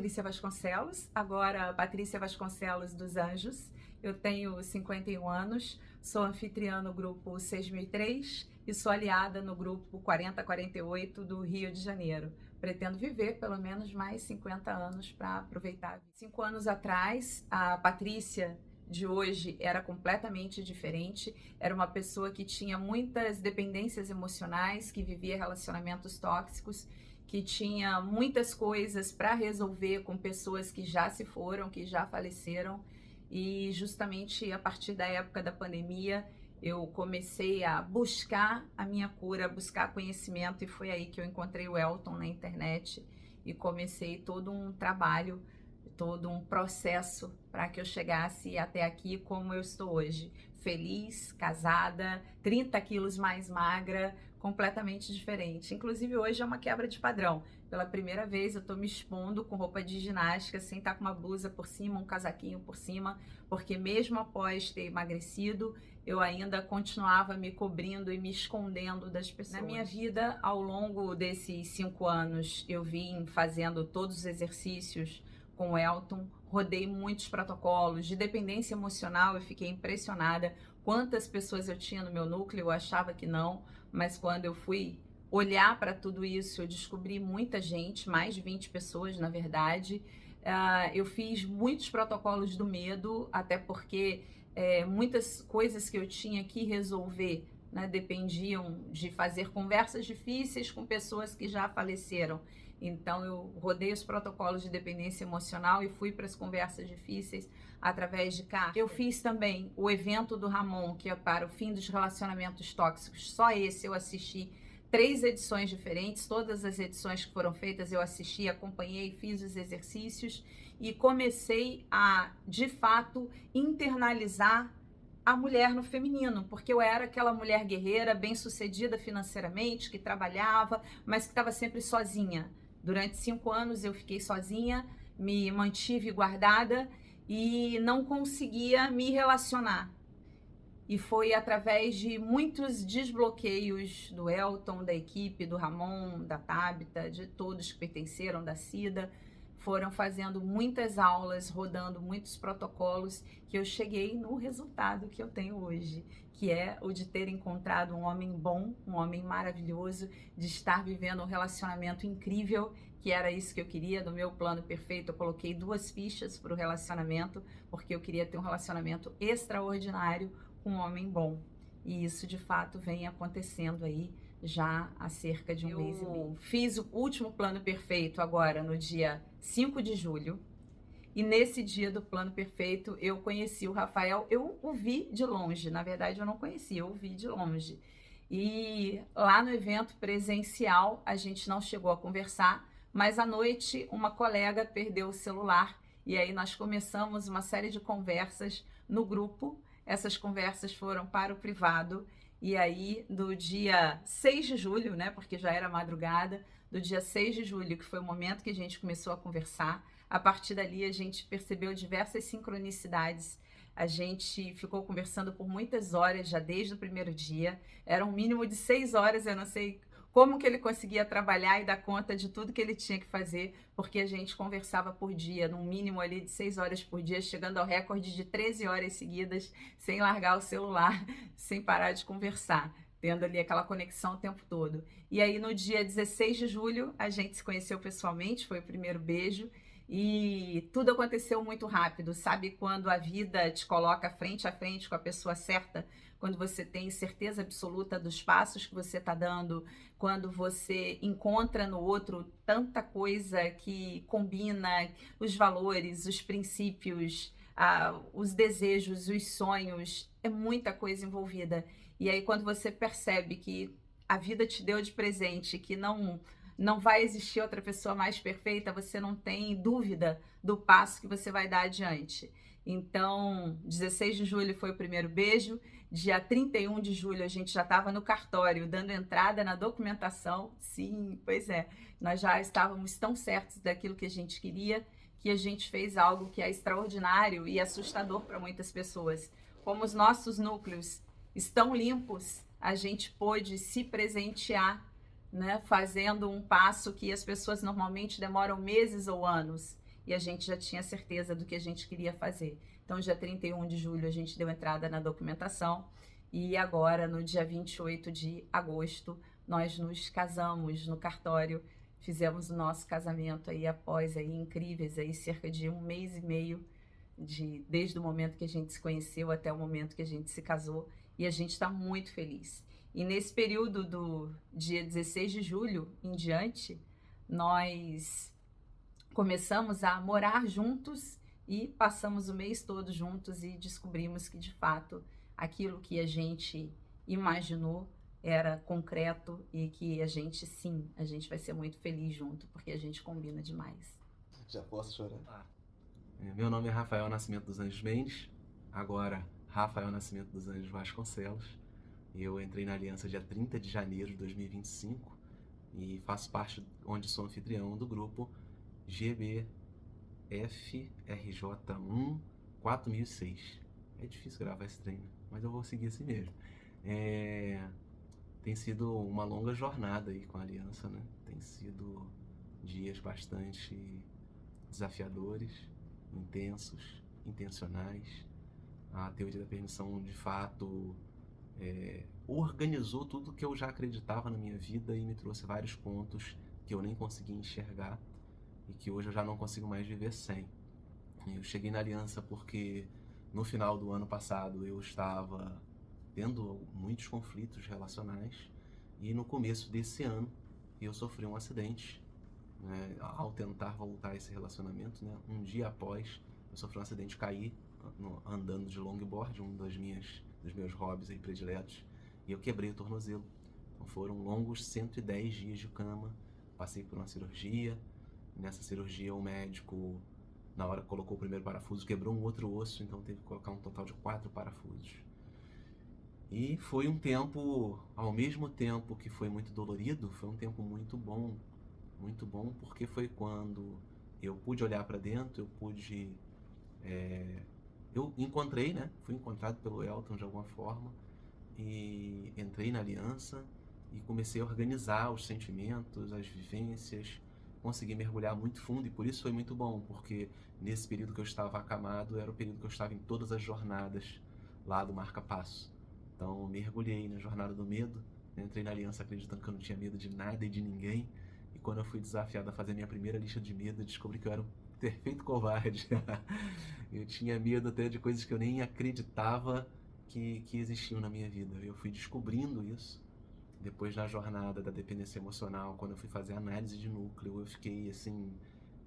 Patrícia Vasconcelos, agora Patrícia Vasconcelos dos Anjos. Eu tenho 51 anos, sou anfitriã no grupo 6003 e sou aliada no grupo 4048 do Rio de Janeiro. Pretendo viver pelo menos mais 50 anos para aproveitar. 5 anos atrás, a Patrícia de hoje era completamente diferente. Era uma pessoa que tinha muitas dependências emocionais, que vivia relacionamentos tóxicos, que tinha muitas coisas para resolver com pessoas que já se foram, que já faleceram. E justamente a partir da época da pandemia, eu comecei a buscar a minha cura, buscar conhecimento, e foi aí que eu encontrei o Elton na internet e comecei todo um trabalho, todo um processo para que eu chegasse até aqui como eu estou hoje. Feliz, casada, 30 quilos mais magra, completamente diferente. Inclusive hoje é uma quebra de padrão. Pela primeira vez eu estou me expondo com roupa de ginástica, sem estar com uma blusa por cima, um casaquinho por cima, porque mesmo após ter emagrecido, eu ainda continuava me cobrindo e me escondendo das pessoas. Na minha vida, ao longo desses 5 anos, eu vim fazendo todos os exercícios com o Elton, rodei muitos protocolos de dependência emocional. Eu fiquei impressionada quantas pessoas eu tinha no meu núcleo, eu achava que não, mas quando eu fui olhar para tudo isso, eu descobri muita gente, mais de 20 pessoas na verdade. Eu fiz muitos protocolos do medo, até porque muitas coisas que eu tinha que resolver, né, dependiam de fazer conversas difíceis com pessoas que já faleceram. Então eu rodei os protocolos de dependência emocional e fui para as conversas difíceis através de cartas. Eu fiz também o evento do Ramon, que é para o fim dos relacionamentos tóxicos. Só esse eu assisti 3 edições diferentes, todas as edições que foram feitas eu assisti, acompanhei, fiz os exercícios e comecei a, de fato, internalizar a mulher no feminino, porque eu era aquela mulher guerreira, bem-sucedida financeiramente, que trabalhava, mas que estava sempre sozinha. Durante 5 anos eu fiquei sozinha, me mantive guardada e não conseguia me relacionar. E foi através de muitos desbloqueios do Elton, da equipe, do Ramon, da Tabita, de todos que pertenceram, da Cida, foram fazendo muitas aulas, rodando muitos protocolos, que eu cheguei no resultado que eu tenho hoje, que é o de ter encontrado um homem bom, um homem maravilhoso, de estar vivendo um relacionamento incrível, que era isso que eu queria. No meu plano perfeito, eu coloquei 2 fichas para o relacionamento, porque eu queria ter um relacionamento extraordinário com um homem bom. E isso, de fato, vem acontecendo aí já há cerca de um mês e meio. Fiz o último plano perfeito agora no dia 5 de julho. E nesse dia do plano perfeito, eu conheci o Rafael. Eu o vi de longe. Na verdade, eu não conhecia, eu o vi de longe. E lá no evento presencial, a gente não chegou a conversar, mas à noite uma colega perdeu o celular. E aí nós começamos uma série de conversas no grupo. Essas conversas foram para o privado. E aí, do dia 6 de julho, né, porque já era madrugada, do dia 6 de julho, que foi o momento que a gente começou a conversar, a partir dali a gente percebeu diversas sincronicidades. A gente ficou conversando por muitas horas, já desde o primeiro dia. Era um mínimo de 6 horas, eu não sei como que ele conseguia trabalhar e dar conta de tudo que ele tinha que fazer, porque a gente conversava por dia, num mínimo ali de 6 horas por dia, chegando ao recorde de 13 horas seguidas, sem largar o celular, sem parar de conversar, tendo ali aquela conexão o tempo todo. E aí no dia 16 de julho, a gente se conheceu pessoalmente, foi o primeiro beijo, e tudo aconteceu muito rápido. Sabe quando a vida te coloca frente a frente com a pessoa certa? Quando você tem certeza absoluta dos passos que você está dando, quando você encontra no outro tanta coisa que combina, os valores, os princípios, os desejos, os sonhos, é muita coisa envolvida. E aí quando você percebe que a vida te deu de presente, que não vai existir outra pessoa mais perfeita, você não tem dúvida do passo que você vai dar adiante. Então, 16 de julho foi o primeiro beijo, dia 31 de julho a gente já estava no cartório, dando entrada na documentação. Sim, pois é, nós já estávamos tão certos daquilo que a gente queria, que a gente fez algo que é extraordinário e assustador para muitas pessoas. Como os nossos núcleos estão limpos, a gente pôde se presentear, né, fazendo um passo que as pessoas normalmente demoram meses ou anos. e a gente já tinha certeza do que a gente queria fazer. Então, dia 31 de julho, a gente deu entrada na documentação e agora, no dia 28 de agosto, nós nos casamos no cartório, fizemos o nosso casamento aí após aí incríveis aí cerca de 1 mês e meio desde o momento que a gente se conheceu até o momento que a gente se casou, e a gente está muito feliz. E nesse período do dia 16 de julho em diante, nós começamos a morar juntos e passamos o mês todo juntos e descobrimos que, de fato, aquilo que a gente imaginou era concreto e que a gente vai ser muito feliz junto, porque a gente combina demais. Já posso chorar? Meu nome é Rafael Nascimento dos Anjos Mendes, agora Rafael Nascimento dos Anjos Vasconcelos. Eu entrei na aliança dia 30 de janeiro de 2025 e faço parte, onde sou anfitrião do grupo GBFRJ1 4006. É difícil gravar esse treino, mas eu vou seguir assim mesmo. Tem sido uma longa jornada aí com a aliança, né? Tem sido dias bastante desafiadores, intensos, intencionais. A teoria da permissão, de fato, organizou tudo que eu já acreditava na minha vida e me trouxe vários pontos que eu nem conseguia enxergar e que hoje eu já não consigo mais viver sem. Eu cheguei na aliança porque no final do ano passado eu estava tendo muitos conflitos relacionais e no começo desse ano eu sofri um acidente, né, ao tentar voltar a esse relacionamento, né, um dia após eu sofri um acidente, caí andando de longboard, dos meus hobbies aí prediletos, e eu quebrei o tornozelo. Então foram longos 110 dias de cama, passei por uma cirurgia. Nessa cirurgia o médico, na hora que colocou o primeiro parafuso, quebrou um outro osso, então teve que colocar um total de 4 parafusos. E foi um tempo, ao mesmo tempo que foi muito dolorido, foi um tempo muito bom porque foi quando eu pude olhar para dentro, eu pude... eu encontrei, né? Fui encontrado pelo Elton de alguma forma e entrei na aliança e comecei a organizar os sentimentos, as vivências, consegui mergulhar muito fundo e por isso foi muito bom, porque nesse período que eu estava acamado era o período que eu estava em todas as jornadas lá do marca-passo. Então mergulhei na jornada do medo, entrei na aliança acreditando que eu não tinha medo de nada e de ninguém, e quando eu fui desafiado a fazer minha primeira lista de medo, eu descobri que eu era um perfeito covarde. Eu tinha medo até de coisas que eu nem acreditava que existiam na minha vida. Eu fui descobrindo isso depois na jornada da dependência emocional, quando eu fui fazer análise de núcleo. Eu fiquei assim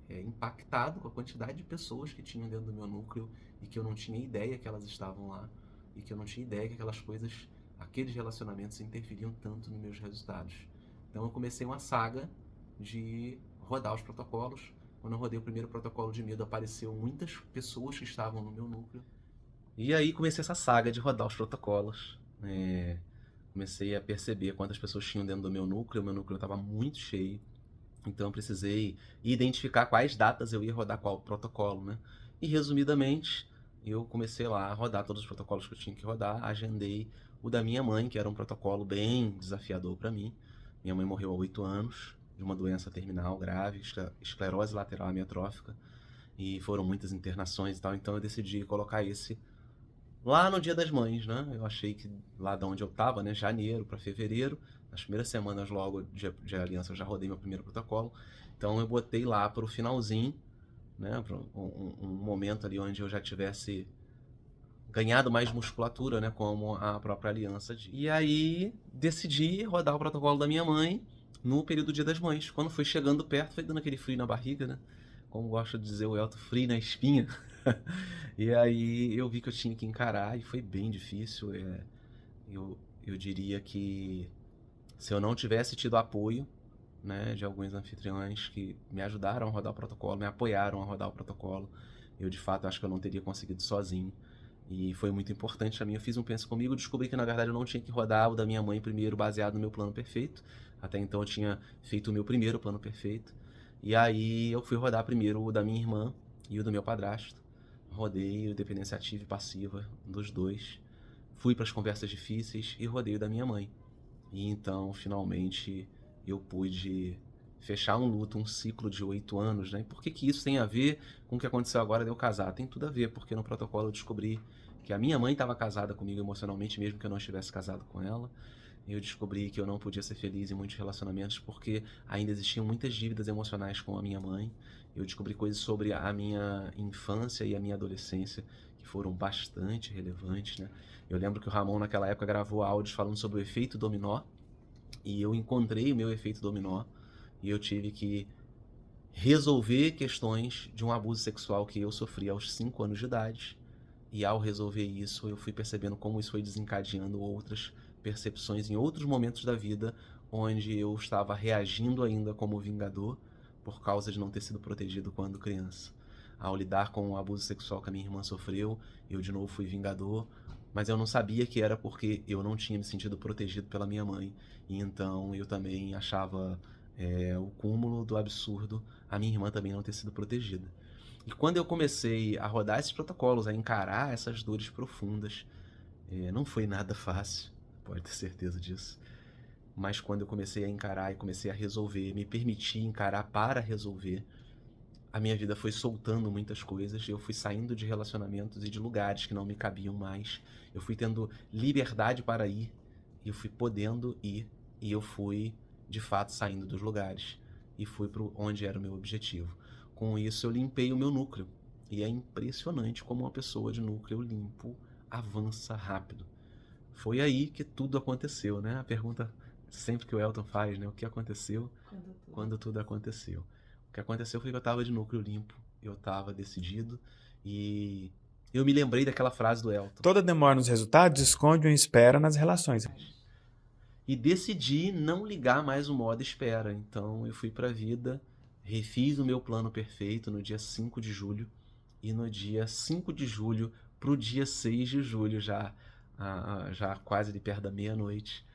impactado com a quantidade de pessoas que tinham dentro do meu núcleo e que eu não tinha ideia que elas estavam lá e que eu não tinha ideia que aquelas coisas, aqueles relacionamentos interferiam tanto nos meus resultados. Então eu comecei uma saga de rodar os protocolos. Quando eu rodei o primeiro protocolo de medo, apareceu muitas pessoas que estavam no meu núcleo. E aí comecei essa saga de rodar os protocolos. Comecei a perceber quantas pessoas tinham dentro do meu núcleo. O meu núcleo estava muito cheio. Então eu precisei identificar quais datas eu ia rodar qual protocolo, né? E resumidamente, eu comecei lá a rodar todos os protocolos que eu tinha que rodar. Agendei o da minha mãe, que era um protocolo bem desafiador para mim. Minha mãe morreu há 8 anos. De uma doença terminal grave, esclerose lateral amiotrófica, e foram muitas internações e tal, então eu decidi colocar esse lá no Dia das Mães, né? Eu achei que lá de onde eu tava, né, janeiro para fevereiro, nas primeiras semanas logo de aliança eu já rodei meu primeiro protocolo, então eu botei lá pro finalzinho, né, para um momento ali onde eu já tivesse ganhado mais musculatura, né, como a própria aliança. E aí decidi rodar o protocolo da minha mãe no período do Dia das Mães. Quando foi chegando perto, foi dando aquele frio na barriga, né? Como gosta de dizer o Elton, frio na espinha. E aí eu vi que eu tinha que encarar e foi bem difícil. Eu diria que se eu não tivesse tido apoio, né, de alguns anfitriões que me ajudaram a rodar o protocolo, me apoiaram a rodar o protocolo, eu de fato acho que eu não teria conseguido sozinho. E foi muito importante pra mim. Eu fiz um penso comigo, descobri que na verdade eu não tinha que rodar o da minha mãe primeiro, baseado no meu plano perfeito. Até então eu tinha feito o meu primeiro plano perfeito. E aí eu fui rodar primeiro o da minha irmã e o do meu padrasto. Rodei o dependência ativa e passiva dos dois. Fui para as conversas difíceis e rodei o da minha mãe. E então, finalmente, eu pude fechar um luto, um ciclo de 8 anos, né? E por que que isso tem a ver com o que aconteceu agora de eu casar? Tem tudo a ver, porque no protocolo eu descobri que a minha mãe estava casada comigo emocionalmente, mesmo que eu não estivesse casado com ela. Eu descobri que eu não podia ser feliz em muitos relacionamentos porque ainda existiam muitas dívidas emocionais com a minha mãe. Eu descobri coisas sobre a minha infância e a minha adolescência que foram bastante relevantes, né? Eu lembro que o Ramon naquela época gravou áudios falando sobre o efeito dominó, e eu encontrei o meu efeito dominó e eu tive que resolver questões de um abuso sexual que eu sofri aos 5 anos de idade. E ao resolver isso, eu fui percebendo como isso foi desencadeando outras percepções em outros momentos da vida, onde eu estava reagindo ainda como vingador por causa de não ter sido protegido quando criança. Ao lidar com o abuso sexual que a minha irmã sofreu, eu de novo fui vingador, mas eu não sabia que era porque eu não tinha me sentido protegido pela minha mãe, e então eu também achava o cúmulo do absurdo a minha irmã também não ter sido protegida. E quando eu comecei a rodar esses protocolos, a encarar essas dores profundas, não foi nada fácil, pode ter certeza disso. Mas quando eu comecei a encarar e comecei a resolver, me permitir encarar para resolver, a minha vida foi soltando muitas coisas, eu fui saindo de relacionamentos e de lugares que não me cabiam mais, eu fui tendo liberdade para ir, e eu fui podendo ir, e eu fui, de fato, saindo dos lugares, e fui para onde era o meu objetivo. Com isso, eu limpei o meu núcleo, e é impressionante como uma pessoa de núcleo limpo avança rápido. Foi aí que tudo aconteceu, né? A pergunta sempre que o Elton faz, né? O que aconteceu quando tudo aconteceu? O que aconteceu foi que eu estava de núcleo limpo, eu estava decidido e eu me lembrei daquela frase do Elton. Toda demora nos resultados esconde uma espera nas relações. E decidi não ligar mais o modo espera. Então eu fui para a vida, refiz o meu plano perfeito no dia 5 de julho e no dia 5 de julho para o dia 6 de julho, já quase de perto da meia-noite,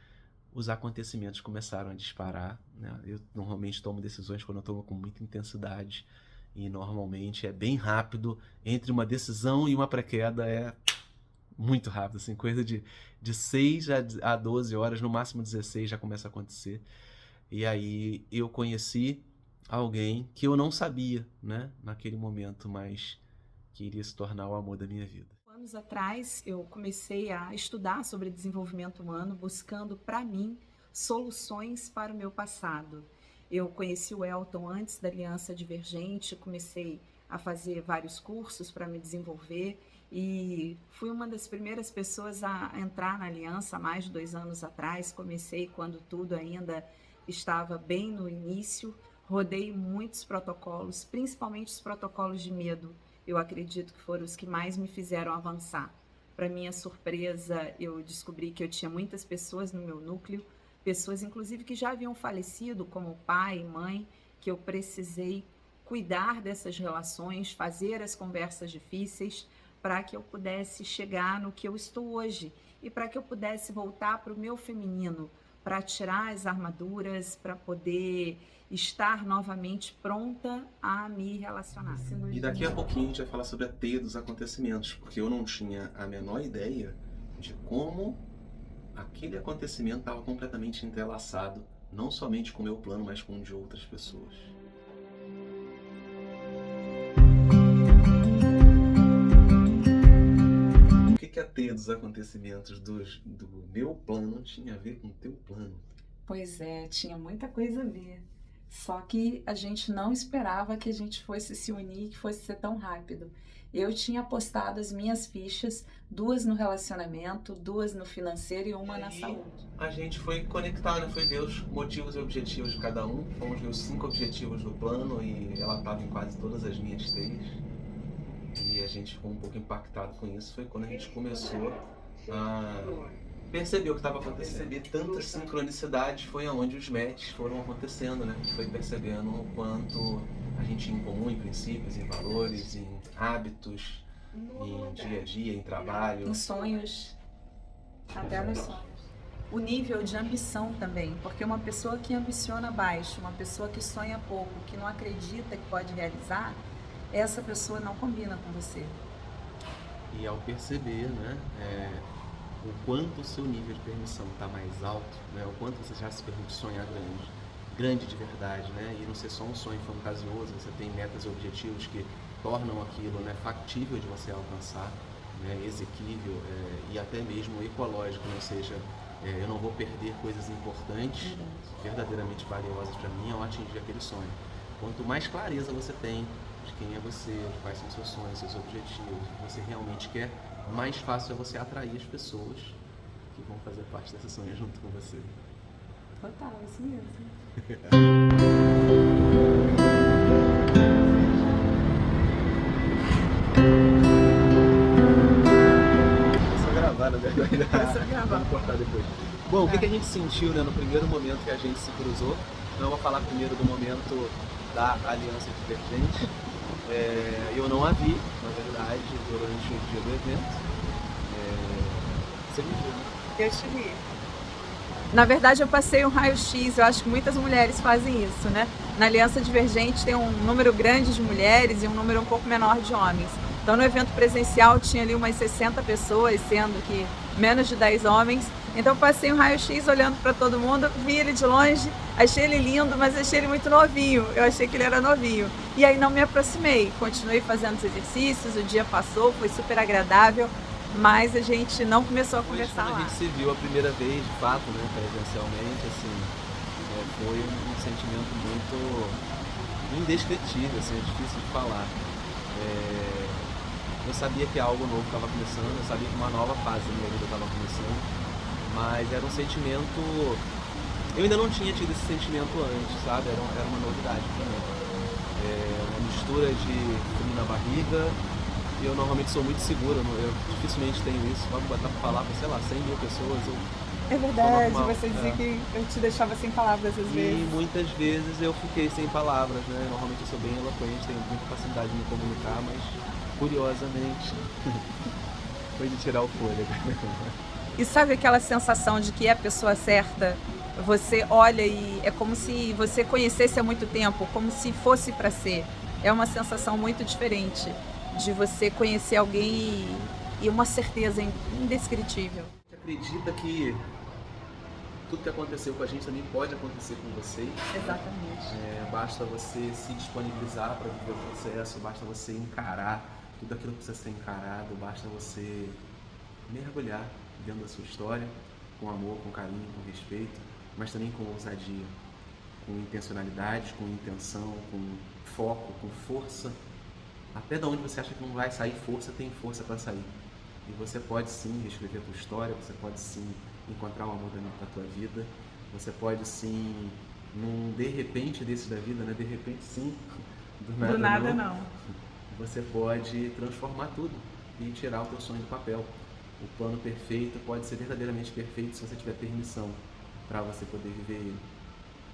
os acontecimentos começaram a disparar, né? Eu normalmente tomo decisões quando eu tomo com muita intensidade e normalmente é bem rápido. Entre uma decisão e uma pré-queda é muito rápido, assim, coisa de 6 a 12 horas, no máximo 16 já começa a acontecer. E aí eu conheci alguém que eu não sabia, né, naquele momento, mas que iria se tornar o amor da minha vida. Anos atrás, eu comecei a estudar sobre desenvolvimento humano, buscando para mim soluções para o meu passado. Eu conheci o Elton antes da Aliança Divergente, comecei a fazer vários cursos para me desenvolver e fui uma das primeiras pessoas a entrar na Aliança há mais de 2 anos atrás. Comecei quando tudo ainda estava bem no início, rodei muitos protocolos, principalmente os protocolos de medo. Eu acredito que foram os que mais me fizeram avançar. Para minha surpresa, eu descobri que eu tinha muitas pessoas no meu núcleo, pessoas inclusive que já haviam falecido, como pai e mãe, que eu precisei cuidar dessas relações, fazer as conversas difíceis, para que eu pudesse chegar no que eu estou hoje e para que eu pudesse voltar para o meu feminino, para tirar as armaduras, para poder estar novamente pronta a me relacionar. E daqui a pouquinho a gente vai falar sobre a teia dos acontecimentos, porque eu não tinha a menor ideia de como aquele acontecimento estava completamente entrelaçado, não somente com o meu plano, mas com o de outras pessoas. O que a teia dos acontecimentos do meu plano tinha a ver com o teu plano? Pois é, tinha muita coisa a ver. Só que a gente não esperava que a gente fosse se unir, que fosse ser tão rápido. Eu tinha apostado as minhas fichas, 2 no relacionamento, 2 no financeiro e uma na saúde. A gente foi conectar, né? Foi ver os motivos e objetivos de cada um. Fomos ver os 5 objetivos do plano e ela estava em quase todas as minhas teias. E a gente ficou um pouco impactado com isso. Foi quando a gente começou a perceber o que estava acontecendo. Perceber tanta sincronicidade foi aonde os matches foram acontecendo, né? A gente foi percebendo o quanto a gente tinha em comum em princípios, em valores, em hábitos, em dia a dia, em trabalho. Em sonhos, até nos sonhos. O nível de ambição também, porque uma pessoa que ambiciona baixo, uma pessoa que sonha pouco, que não acredita que pode realizar, essa pessoa não combina com você. E ao perceber, né, o quanto o seu nível de permissão está mais alto, né, o quanto você já se permite sonhar grande, grande de verdade, né? E não ser só um sonho fantasioso, você tem metas e objetivos que tornam aquilo, né, factível de você alcançar, né, exequível e até mesmo ecológico, ou seja, eu não vou perder coisas importantes, verdadeiramente valiosas para mim ao atingir aquele sonho. Quanto mais clareza você tem de quem é você, de quais são seus sonhos, seus objetivos, o que você realmente quer, mais fácil é você atrair as pessoas que vão fazer parte desse sonho junto com você. Total, isso mesmo. Só gravar, na verdade. Vamos cortar depois. Bom, o que a gente sentiu, né, no primeiro momento que a gente se cruzou? Então, eu vou falar primeiro do momento da Aliança Divergente. Eu não a vi, na verdade, durante o dia do evento. Você me viu, né? Eu te vi. Na verdade, eu passei um raio-x, eu acho que muitas mulheres fazem isso, né? Na Aliança Divergente tem um número grande de mulheres e um número um pouco menor de homens. Então, no evento presencial tinha ali umas 60 pessoas, sendo que menos de 10 homens. Então, eu passei um raio-x olhando para todo mundo, vi ele de longe, achei ele lindo, mas achei ele muito novinho. Eu achei que ele era novinho. E aí não me aproximei, continuei fazendo os exercícios, o dia passou, foi super agradável. Mas a gente não começou a conversar lá. A gente se viu a primeira vez, de fato, né, presencialmente, assim, foi um sentimento muito indescritível, assim, é difícil de falar. Eu sabia que algo novo estava começando, eu sabia que uma nova fase da minha vida estava começando, mas era um sentimento... Eu ainda não tinha tido esse sentimento antes, sabe? Era uma novidade para mim. Uma mistura de frio na barriga. Eu normalmente sou muito seguro, eu dificilmente tenho isso. Vamos botar pra falar pra, sei lá, 100 mil pessoas. É verdade, você dizia que eu te deixava sem palavras às vezes. E muitas vezes eu fiquei sem palavras, né? Normalmente eu sou bem eloquente, tenho muita facilidade de me comunicar, mas curiosamente foi de tirar o fôlego. E sabe aquela sensação de que é a pessoa certa? Você olha e é como se você conhecesse há muito tempo, como se fosse para ser. É uma sensação muito diferente de você conhecer alguém e uma certeza indescritível. Você acredita que tudo que aconteceu com a gente também pode acontecer com vocês? Exatamente. Basta você se disponibilizar para viver o processo, basta você encarar tudo aquilo que precisa ser encarado, basta você mergulhar dentro da sua história com amor, com carinho, com respeito, mas também com ousadia, com intencionalidade, com intenção, com foco, com força. Até de onde você acha que não vai sair força, tem força para sair. E você pode sim reescrever a tua história, você pode sim encontrar o amor da tua vida, você pode sim, num de repente desse da vida, né? De repente sim, do nada não. Você pode transformar tudo e tirar o teu sonho do papel. O plano perfeito pode ser verdadeiramente perfeito se você tiver permissão para você poder viver ele.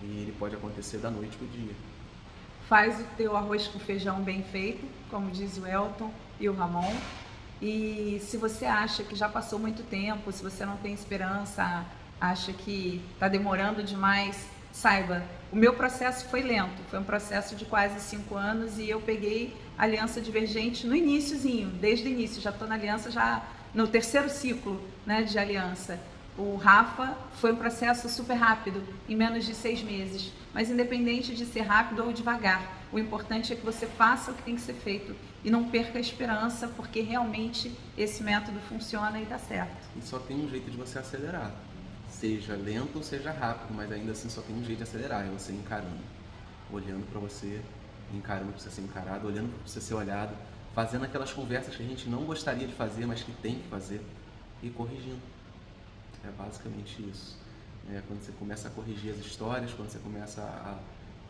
E ele pode acontecer da noite pro dia. Faz o teu arroz com feijão bem feito, como diz o Elton e o Ramon. E se você acha que já passou muito tempo, se você não tem esperança, acha que está demorando demais, saiba, o meu processo foi lento, foi um processo de quase 5 anos e eu peguei a Aliança Divergente no iniciozinho, desde o início, já estou na aliança, já no 3º ciclo, né, de aliança. O Rafa foi um processo super rápido, em menos de 6 meses. Mas independente de ser rápido ou devagar, o importante é que você faça o que tem que ser feito e não perca a esperança, porque realmente esse método funciona e dá certo. E só tem um jeito de você acelerar. Seja lento ou seja rápido, mas ainda assim só tem um jeito de acelerar, é você encarando. Olhando para você, encarando o que precisa ser encarado, olhando para o que precisa ser olhado, fazendo aquelas conversas que a gente não gostaria de fazer, mas que tem que fazer, e corrigindo. É basicamente isso. Quando você começa a corrigir as histórias, quando você começa a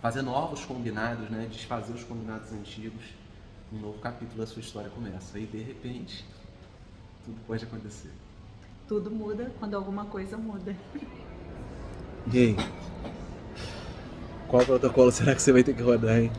fazer novos combinados, né, desfazer os combinados antigos, um novo capítulo da sua história começa. E de repente, tudo pode acontecer. Tudo muda quando alguma coisa muda. E aí? Qual protocolo será que você vai ter que rodar, hein?